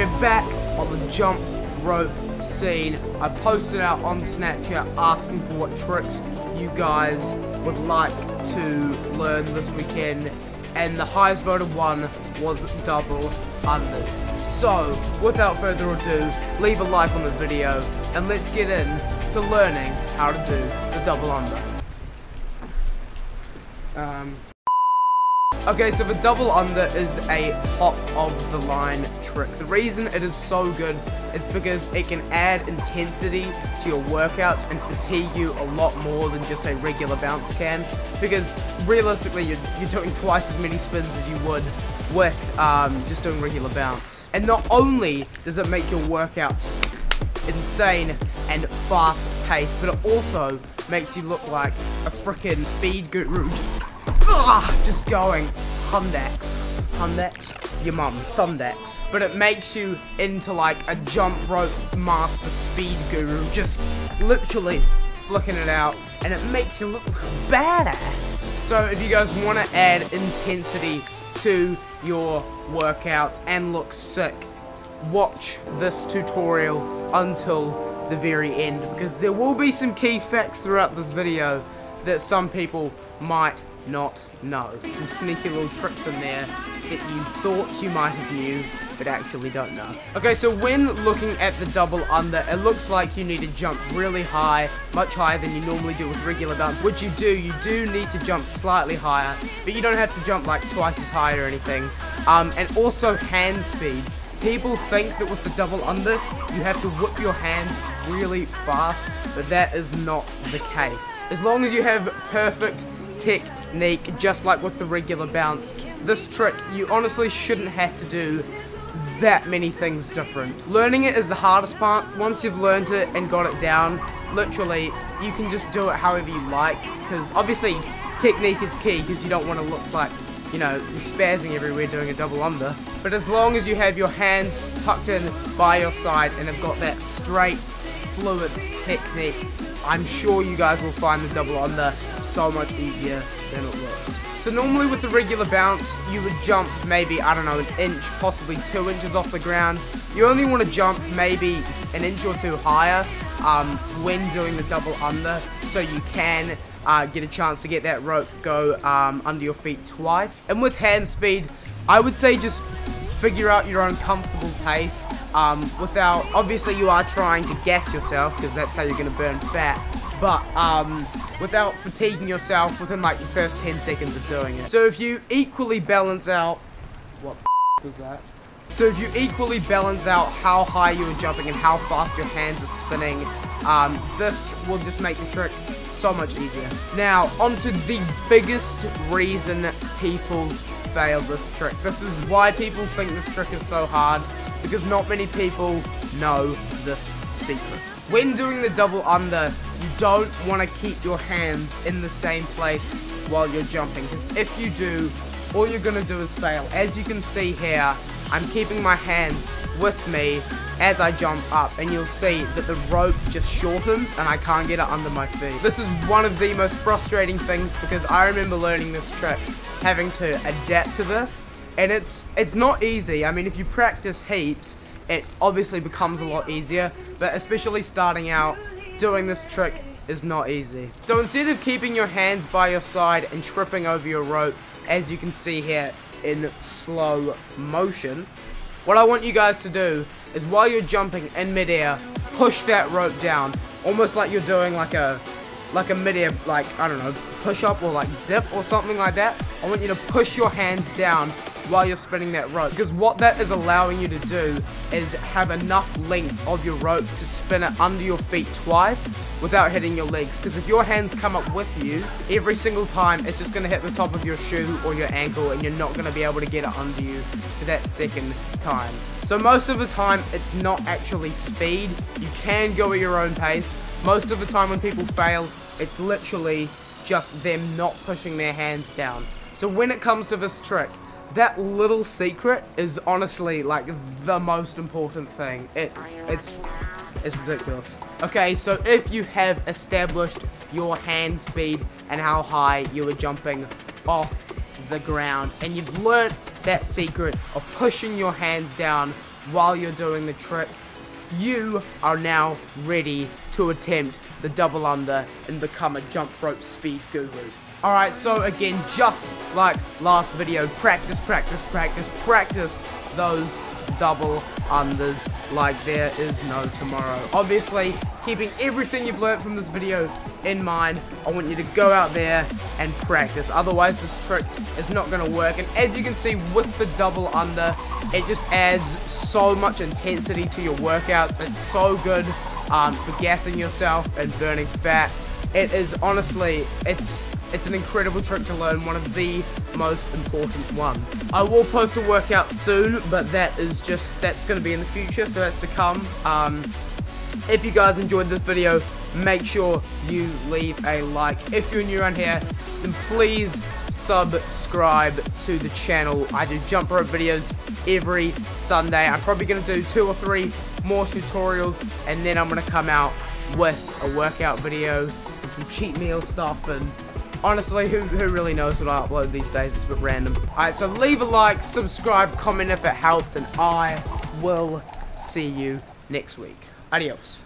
we're back on the jump rope scene. I posted out on Snapchat asking for what tricks you guys would like to learn this weekend, and the highest voted one was double unders. So, without further ado, leave a like on this video, and let's get in to learning how to do the double under. Okay, so the double under is a top of the line trick. The reason it is so good is because it can add intensity to your workouts and fatigue you a lot more than just a regular bounce can. Because realistically, you're doing twice as many spins as you would with just doing regular bounce. And not only does it make your workouts insane and fast paced, but it also makes you look like a freaking speed guru, just going Humdax, your mum, Thumdax. But it makes you into like a jump rope master speed guru, just literally flicking it out, and it makes you look badass. So if you guys want to add intensity to your workouts and look sick, watch this tutorial until the very end, because there will be some key facts throughout this video that some people might not know. Some sneaky little tricks in there that you thought you might have knew, but actually don't know. Okay, so when looking at the double under, it looks like you need to jump really high, much higher than you normally do with regular bounce, which you do need to jump slightly higher, but you don't have to jump like twice as high or anything. And also hand speed. People think that with the double under, you have to whip your hands really fast, but that is not the case. As long as you have perfect technique, just like with the regular bounce, this trick, you honestly shouldn't have to do that many things different. Learning it is the hardest part. Once you've learned it and got it down, literally, you can just do it however you like, because obviously technique is key, because you don't want to look like, you know, you're spazzing everywhere doing a double under. But as long as you have your hands tucked in by your side and have got that straight, fluid technique, I'm sure you guys will find the double under so much easier than it looks. So normally with the regular bounce, you would jump maybe, I don't know, an inch, possibly 2 inches off the ground. You only want to jump maybe an inch or two higher when doing the double under, so you can get a chance to get that rope go under your feet twice. And with hand speed, I would say just figure out your own comfortable pace without, obviously you are trying to gas yourself, because that's how you're going to burn fat, but without fatiguing yourself within like the first 10 seconds of doing it. So if you equally balance out, what the was that? So if you equally balance out how high you are jumping and how fast your hands are spinning, this will just make the trick so much easier. Now, onto the biggest reason people fail this trick. This is why people think this trick is so hard, because not many people know this secret. When doing the double under, you don't want to keep your hands in the same place while you're jumping, because if you do, all you're going to do is fail. As you can see here, I'm keeping my hands with me as I jump up, and you'll see that the rope just shortens and I can't get it under my feet. This is one of the most frustrating things, because I remember learning this trick, having to adapt to this, and it's not easy. I mean, if you practice heaps, it obviously becomes a lot easier, but especially starting out, doing this trick is not easy. So instead of keeping your hands by your side and tripping over your rope, as you can see here in slow motion, what I want you guys to do is, while you're jumping in midair, push that rope down, almost like you're doing like a midair, like, I don't know, push-up or like dip or something like that. I want you to push your hands down while you're spinning that rope, because what that is allowing you to do is have enough length of your rope to spin it under your feet twice without hitting your legs. Because if your hands come up with you, every single time it's just going to hit the top of your shoe or your ankle, and you're not going to be able to get it under you for that second time. So most of the time it's not actually speed. You can go at your own pace. Most of the time when people fail, it's literally just them not pushing their hands down. So when it comes to this trick, that little secret is honestly like the most important thing. It's ridiculous. Okay, so if you have established your hand speed and how high you are jumping off the ground, and you've learnt that secret of pushing your hands down while you're doing the trick, you are now ready to attempt the double under and become a jump rope speed guru. Alright, so again, just like last video, practice those double unders like there is no tomorrow. Obviously, keeping everything you've learned from this video in mind, I want you to go out there and practice. Otherwise, this trick is not going to work. And as you can see with the double under, it just adds so much intensity to your workouts. It's so good for gassing yourself and burning fat. It is honestly, it's an incredible trick to learn, one of the most important ones. I will post a workout soon, but that's going to be in the future, so that's to come. If you guys enjoyed this video, make sure you leave a like. If you're new around here, then please subscribe to the channel. I do jump rope videos every Sunday. I'm probably going to do 2 or 3 more tutorials, and then I'm going to come out with a workout video and some cheat meal stuff. And honestly, who really knows what I upload these days? It's a bit random. Alright, so leave a like, subscribe, comment if it helped, and I will see you next week. Adios.